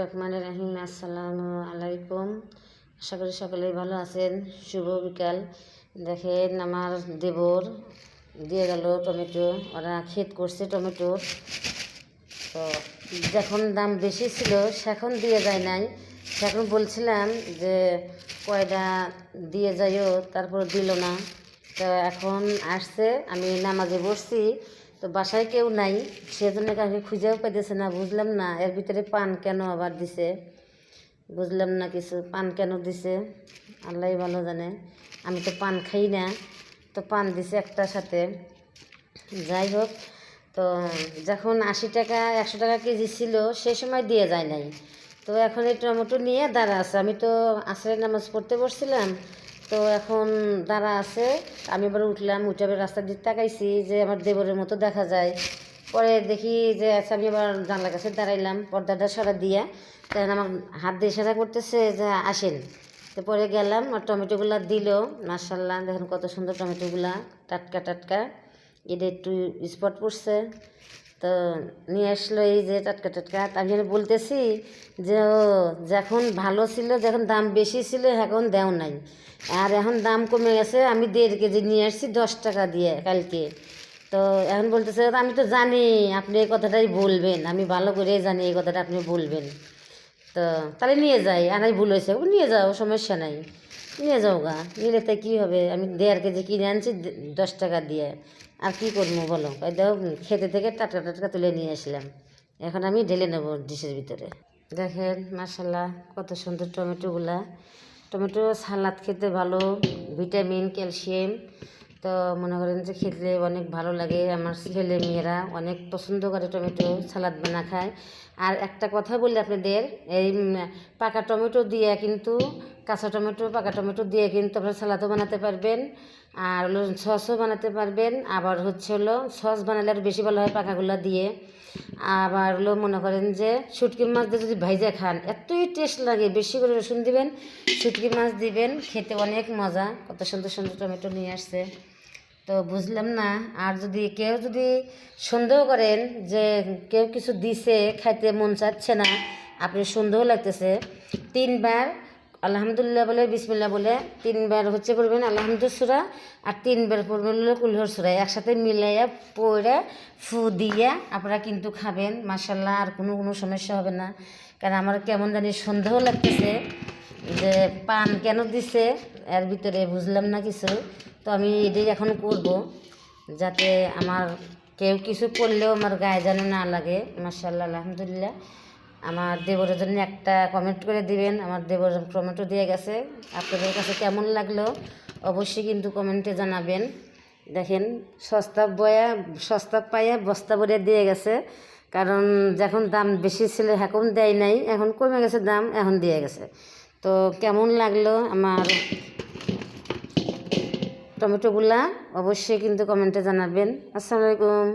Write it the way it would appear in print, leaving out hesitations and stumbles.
রহমানির রহিম। আসসালামু আলাইকুম। আশা করি সকলেই ভালো আছেন। শুভ বিকাল। দেখেন আমার দেবর দিয়ে গেল টমেটো, ওরা ক্ষেত করছে টমেটো। তো যখন দাম বেশি ছিল সেখন দিয়ে যায় নাই, সেখন বলছিলাম যে কয়টা দিয়ে যাইও, তারপর দিল না। তো এখন আসছে, আমি নামাজে বসছি, তো বাসায় কেউ নাই, সেজন্য কাউকে খুঁজেও পাইতেছে না। বুঝলাম না এর ভিতরে পান কেন আবার দিছে, বুঝলাম না কিছু। পান কেন দিছে আল্লাহ ভালো জানে, আমি তো পান খাই না, তো পান দিছে একটার সাথে। যাই হোক, তো যখন 80 টাকা 100 টাকা কেজি ছিল সে সময় দিয়ে যায় নাই। তো এখন এই টমেটো নিয়ে দাঁড়া আছে। আমি তো আসরের নামাজ পড়তে বসছিলাম, তো এখন দাঁড়া আছে। আমি এবার উঠলাম, উঠে আবার রাস্তার দিকে তাকাইছি যে আমার দেবরের মতো দেখা যায়। পরে দেখি যে আচ্ছা, আমি আবার জানলার কাছে দাঁড়াইলাম, পর্দাটা সরা দিয়া। তখন আমার হাত দিয়ে ইশারা করতেছে যে আসেন। তো পরে গেলাম, আর টমেটোগুলা দিল। মাশাআল্লাহ, দেখেন কত সুন্দর টমেটোগুলা, টাটকা টাটকা। এটা একটু স্পট পড়ছে, তো নিয়ে আসলো এই যে টাটকা টাটকা। আমি বলতেছি যে ও যখন ভালো ছিল, যখন দাম বেশি ছিল, এখন দেও নাই, আর এখন দাম কমে গেছে। আমি 1.5 কেজি নিয়ে আসছি 10 টাকা দিয়ে কালকে। তো এখন বলতেছে আমি তো জানি আপনি এই কথাটাই বলবেন, আমি ভালো করে জানি এই কথাটা আপনি বলবেন। তো তাহলে নিয়ে যাই, আনাই ভুল হয়েছে, নিয়ে যাও, সমস্যা নাই, নিয়ে যাও গা, নিলে তাই কী হবে। আমি 1.5 কেজি কিনে আনছি 10 টাকা দিয়ে, আর কী করবো বলো। দেখো খেতে থেকে টাটকা টাটকা তুলে নিয়ে আসলাম, এখন আমি ঢেলে নেবো ডিশের ভিতরে। দেখেন মাশাআল্লাহ কত সুন্দর টমেটোগুলা। টমেটো সালাদ খেতে ভালো, ভিটামিন, ক্যালসিয়াম। তো মনে করেন যে খেতে অনেক ভালো লাগে। আমার ছেলে মেয়েরা অনেক পছন্দ করে টমেটো, সালাদ বানা খায়। আর একটা কথা বলি আপনাদের, এই পাকা টমেটো দিয়ে কিন্তু, কাঁচা টমেটো পাকা টমেটো দিয়ে কিন্তু আপনারা সালাদও বানাতে পারবেন, আর হলো সসও বানাতে পারবেন। আবার হলো সস বানালে আর বেশি ভালো হয় পাকাগুলা দিয়ে। আবার হলো মনে করেন যে শুটকি মাছ দিয়ে যদি ভাইজা খান, এতই টেস্ট লাগে। বেশি করে রসুন দিবেন, শুটকি মাছ দিবেন, খেতে অনেক মজা। কত সুন্দর সুন্দর টমেটো নিয়ে আসছে। তো বুঝলাম না, আর যদি কেউ সন্দেহ করেন যে কেউ কিছু দিছে খাইতে মন চাচ্ছে না, আপনি সন্দেহ লাগতেছে, 3 বার আলহামদুলিল্লাহ বলে, বিসমিল্লাহ বলে 3 বার পড়বেন আলহামদুলিল্লাহ সূরা, আর 3 বার পড়বেন হলো কুলহুর সূরা, একসাথে মিলাইয়া পড়ে ফু দিয়া আপনারা কিন্তু খাবেন। মাশাআল্লাহ, আর কোনো সমস্যা হবে না। কারণ আমার কেমন জানি সন্দেহ লাগতেছে যে পান কেন দিছে এর ভিতরে, বুঝলাম না কিছু। তো আমি এটাই এখন করব, যাতে আমার কেউ কিছু করলেও আমার গায়ে যেন না লাগে। মাশাআল্লাহ, আলহামদুলিল্লাহ। আমার দেবরের জন্য একটা কমেন্ট করে দিবেন, আমার দেবর টমেটো দিয়ে গেছে। আপনাদের কাছে কেমন লাগলো অবশ্যই কিন্তু কমেন্টে জানাবেন। দেখেন সস্তা পাইয়া বস্তা ভরে দিয়ে গেছে। কারণ যখন দাম বেশি ছিল এখন দেয় নাই, এখন কমে গেছে দাম, এখন দিয়ে গেছে। তো কেমন লাগলো আমার টমেটোগুলা অবশ্যই কিন্তু কমেন্টে জানাবেন। আসসালামু আলাইকুম।